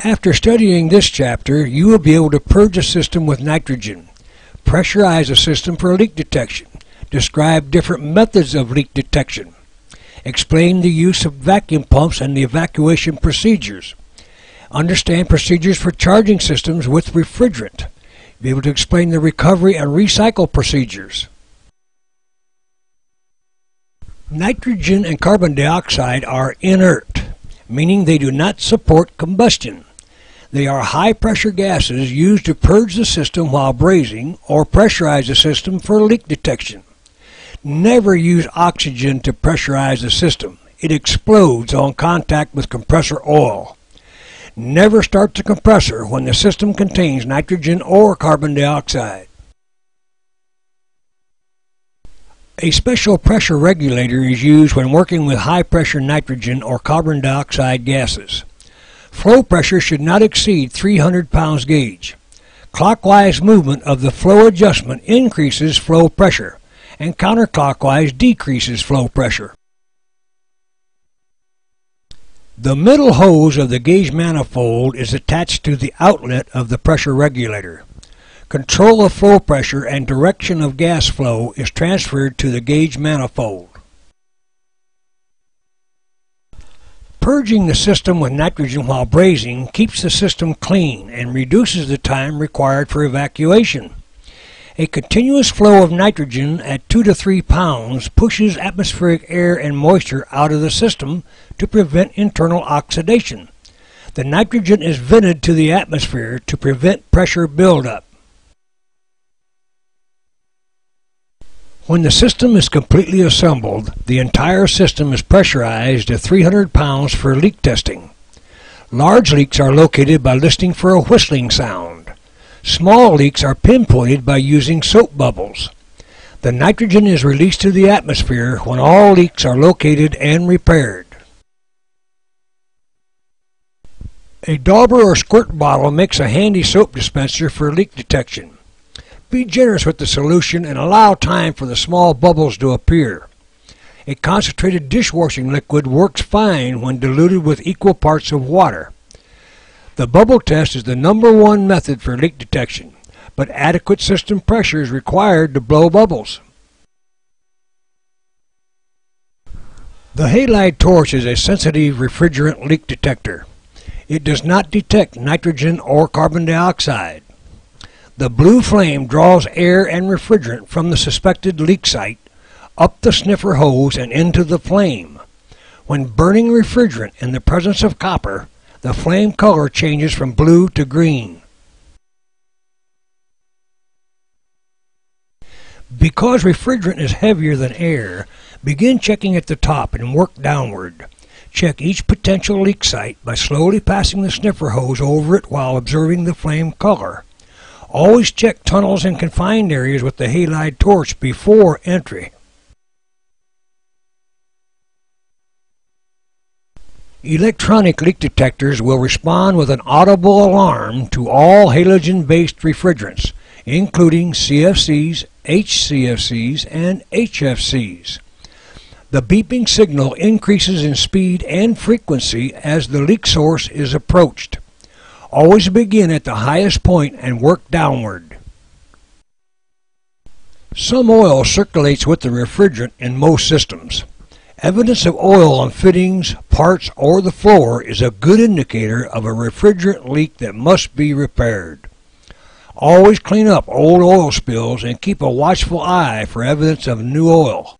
After studying this chapter, you will be able to purge a system with nitrogen, pressurize a system for leak detection, describe different methods of leak detection, explain the use of vacuum pumps and the evacuation procedures, understand procedures for charging systems with refrigerant, be able to explain the recovery and recycle procedures. Nitrogen and carbon dioxide are inert, meaning they do not support combustion. They are high-pressure gases used to purge the system while brazing or pressurize the system for leak detection. Never use oxygen to pressurize the system. It explodes on contact with compressor oil. Never start the compressor when the system contains nitrogen or carbon dioxide. A special pressure regulator is used when working with high-pressure nitrogen or carbon dioxide gases. Flow pressure should not exceed 300 pounds gauge. Clockwise movement of the flow adjustment increases flow pressure, and counterclockwise decreases flow pressure. The middle hose of the gauge manifold is attached to the outlet of the pressure regulator. Control of flow pressure and direction of gas flow is transferred to the gauge manifold. Purging the system with nitrogen while brazing keeps the system clean and reduces the time required for evacuation. A continuous flow of nitrogen at 2 to 3 pounds pushes atmospheric air and moisture out of the system to prevent internal oxidation. The nitrogen is vented to the atmosphere to prevent pressure buildup. When the system is completely assembled, the entire system is pressurized to 300 pounds for leak testing. Large leaks are located by listening for a whistling sound. Small leaks are pinpointed by using soap bubbles. The nitrogen is released to the atmosphere when all leaks are located and repaired. A dauber or squirt bottle makes a handy soap dispenser for leak detection. Be generous with the solution and allow time for the small bubbles to appear. A concentrated dishwashing liquid works fine when diluted with equal parts of water. The bubble test is the #1 method for leak detection, but adequate system pressure is required to blow bubbles. The halide torch is a sensitive refrigerant leak detector. It does not detect nitrogen or carbon dioxide. The blue flame draws air and refrigerant from the suspected leak site up the sniffer hose and into the flame. When burning refrigerant in the presence of copper, the flame color changes from blue to green. Because refrigerant is heavier than air, begin checking at the top and work downward. Check each potential leak site by slowly passing the sniffer hose over it while observing the flame color. Always check tunnels and confined areas with the halide torch before entry. Electronic leak detectors will respond with an audible alarm to all halogen-based refrigerants, including CFCs, HCFCs, and HFCs. The beeping signal increases in speed and frequency as the leak source is approached. Always begin at the highest point and work downward. Some oil circulates with the refrigerant in most systems. Evidence of oil on fittings, parts, or the floor is a good indicator of a refrigerant leak that must be repaired. Always clean up old oil spills and keep a watchful eye for evidence of new oil.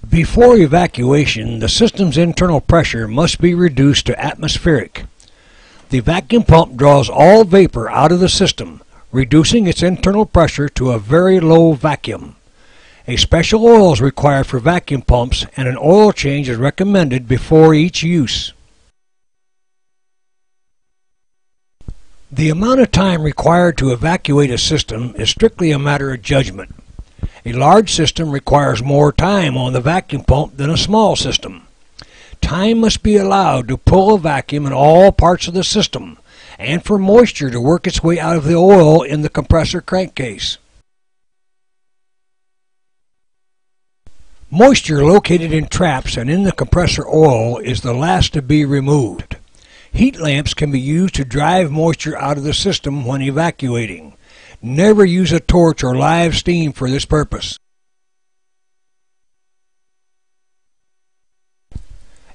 Before evacuation, the system's internal pressure must be reduced to atmospheric. The vacuum pump draws all vapor out of the system, reducing its internal pressure to a very low vacuum. A special oil is required for vacuum pumps, and an oil change is recommended before each use. The amount of time required to evacuate a system is strictly a matter of judgment. A large system requires more time on the vacuum pump than a small system. Time must be allowed to pull a vacuum in all parts of the system, and for moisture to work its way out of the oil in the compressor crankcase. Moisture located in traps and in the compressor oil is the last to be removed. Heat lamps can be used to drive moisture out of the system when evacuating. Never use a torch or live steam for this purpose.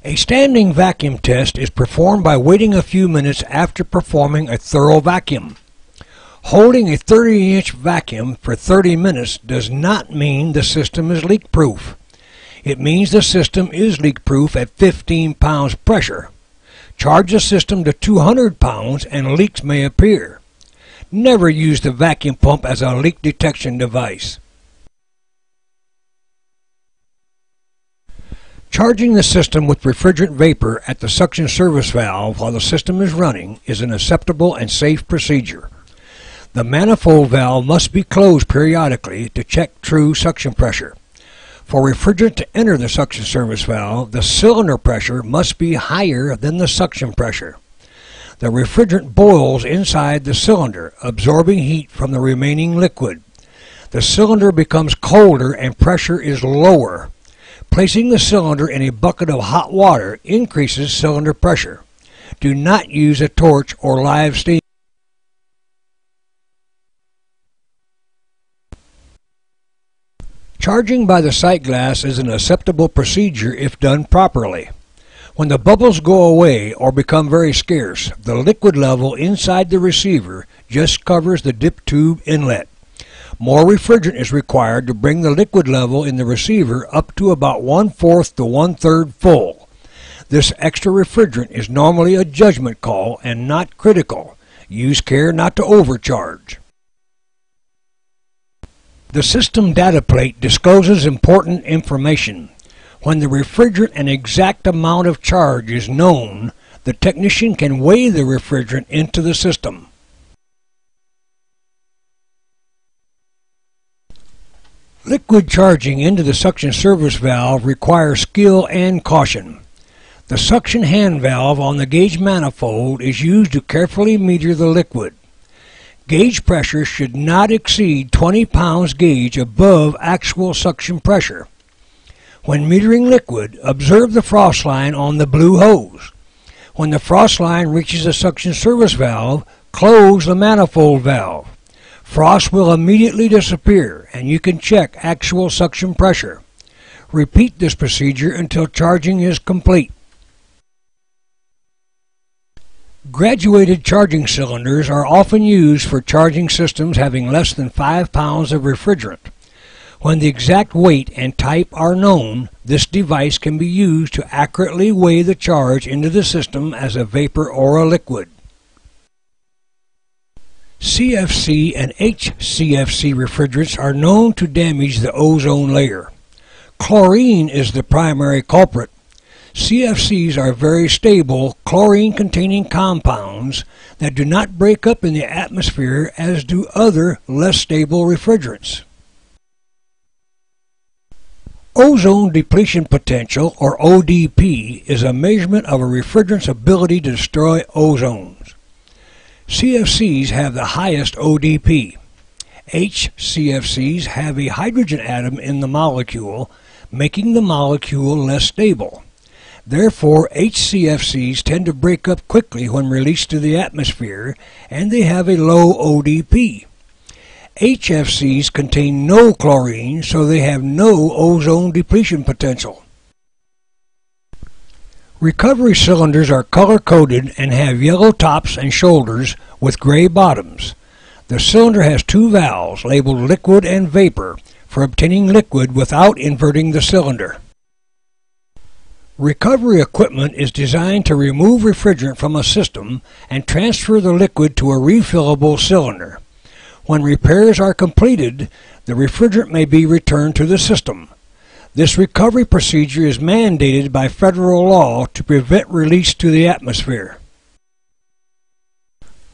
A standing vacuum test is performed by waiting a few minutes after performing a thorough vacuum. Holding a 30-inch vacuum for 30 minutes does not mean the system is leak-proof. It means the system is leak-proof at 15 pounds pressure. Charge the system to 200 pounds and leaks may appear. Never use the vacuum pump as a leak detection device. Charging the system with refrigerant vapor at the suction service valve while the system is running is an acceptable and safe procedure. The manifold valve must be closed periodically to check true suction pressure. For refrigerant to enter the suction service valve, the cylinder pressure must be higher than the suction pressure. The refrigerant boils inside the cylinder, absorbing heat from the remaining liquid. The cylinder becomes colder and pressure is lower. Placing the cylinder in a bucket of hot water increases cylinder pressure. Do not use a torch or live steam. Charging by the sight glass is an acceptable procedure if done properly. When the bubbles go away or become very scarce, the liquid level inside the receiver just covers the dip tube inlet. More refrigerant is required to bring the liquid level in the receiver up to about 1/4 to 1/3 full. This extra refrigerant is normally a judgment call and not critical. Use care not to overcharge. The system data plate discloses important information. When the refrigerant and exact amount of charge is known, the technician can weigh the refrigerant into the system. Liquid charging into the suction service valve requires skill and caution. The suction hand valve on the gauge manifold is used to carefully meter the liquid. Gauge pressure should not exceed 20 pounds gauge above actual suction pressure. When metering liquid, observe the frost line on the blue hose. When the frost line reaches the suction service valve, close the manifold valve. Frost will immediately disappear and you can check actual suction pressure. Repeat this procedure until charging is complete. Graduated charging cylinders are often used for charging systems having less than 5 pounds of refrigerant. When the exact weight and type are known, this device can be used to accurately weigh the charge into the system as a vapor or a liquid. CFC and HCFC refrigerants are known to damage the ozone layer. Chlorine is the primary culprit. CFCs are very stable, chlorine-containing compounds that do not break up in the atmosphere as do other, less stable refrigerants. Ozone depletion potential, or ODP, is a measurement of a refrigerant's ability to destroy ozones. CFCs have the highest ODP. HCFCs have a hydrogen atom in the molecule, making the molecule less stable. Therefore, HCFCs tend to break up quickly when released to the atmosphere, and they have a low ODP. HFCs contain no chlorine, so they have no ozone depletion potential. Recovery cylinders are color-coded and have yellow tops and shoulders with gray bottoms. The cylinder has two valves labeled liquid and vapor for obtaining liquid without inverting the cylinder. Recovery equipment is designed to remove refrigerant from a system and transfer the liquid to a refillable cylinder. When repairs are completed, the refrigerant may be returned to the system. This recovery procedure is mandated by federal law to prevent release to the atmosphere.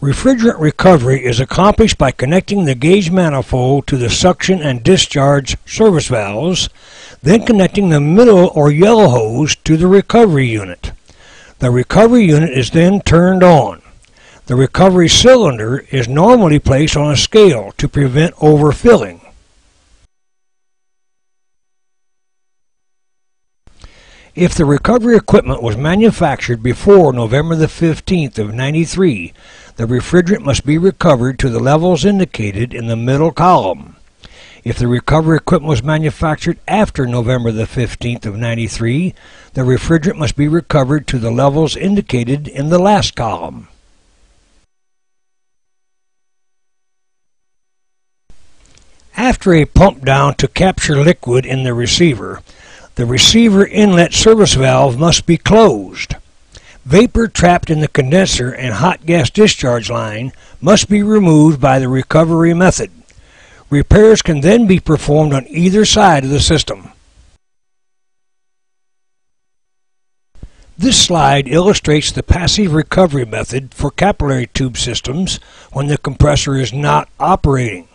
Refrigerant recovery is accomplished by connecting the gauge manifold to the suction and discharge service valves, then connecting the middle or yellow hose to the recovery unit. The recovery unit is then turned on. The recovery cylinder is normally placed on a scale to prevent overfilling. If the recovery equipment was manufactured before November the 15th of 93, the refrigerant must be recovered to the levels indicated in the middle column. If the recovery equipment was manufactured after November the 15th of 93, the refrigerant must be recovered to the levels indicated in the last column. After a pump down to capture liquid in the receiver inlet service valve must be closed. Vapor trapped in the condenser and hot gas discharge line must be removed by the recovery method. Repairs can then be performed on either side of the system. This slide illustrates the passive recovery method for capillary tube systems when the compressor is not operating.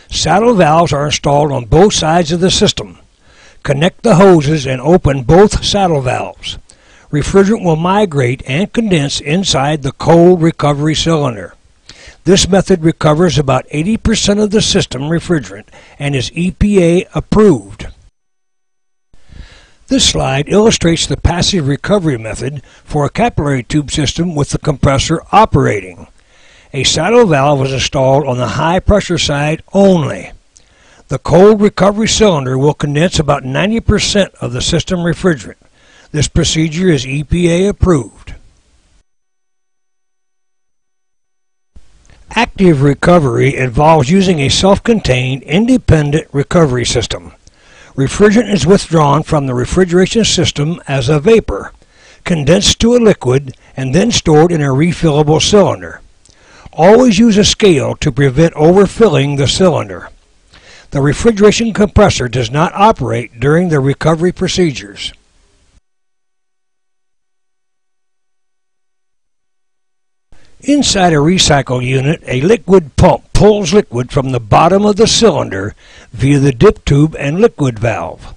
Saddle valves are installed on both sides of the system. Connect the hoses and open both saddle valves. Refrigerant will migrate and condense inside the cold recovery cylinder. This method recovers about 80% of the system refrigerant and is EPA approved. This slide illustrates the passive recovery method for a capillary tube system with the compressor operating. A saddle valve is installed on the high pressure side only. The cold recovery cylinder will condense about 90% of the system refrigerant. This procedure is EPA approved. Active recovery involves using a self-contained, independent recovery system. Refrigerant is withdrawn from the refrigeration system as a vapor, condensed to a liquid, and then stored in a refillable cylinder. Always use a scale to prevent overfilling the cylinder. The refrigeration compressor does not operate during the recovery procedures. Inside a recycle unit, a liquid pump pulls liquid from the bottom of the cylinder via the dip tube and liquid valve.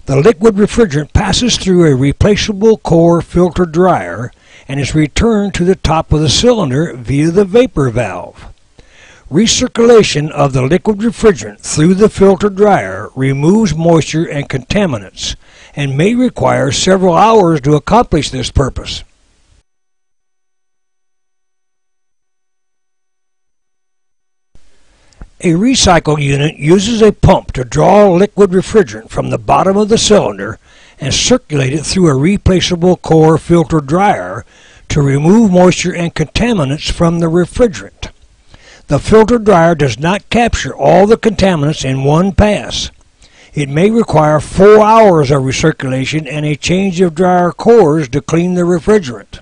The liquid refrigerant passes through a replaceable core filter dryer and is returned to the top of the cylinder via the vapor valve. Recirculation of the liquid refrigerant through the filter dryer removes moisture and contaminants and may require several hours to accomplish this purpose. A recycle unit uses a pump to draw liquid refrigerant from the bottom of the cylinder and circulate it through a replaceable core filter dryer to remove moisture and contaminants from the refrigerant. The filter dryer does not capture all the contaminants in one pass. It may require 4 hours of recirculation and a change of dryer cores to clean the refrigerant.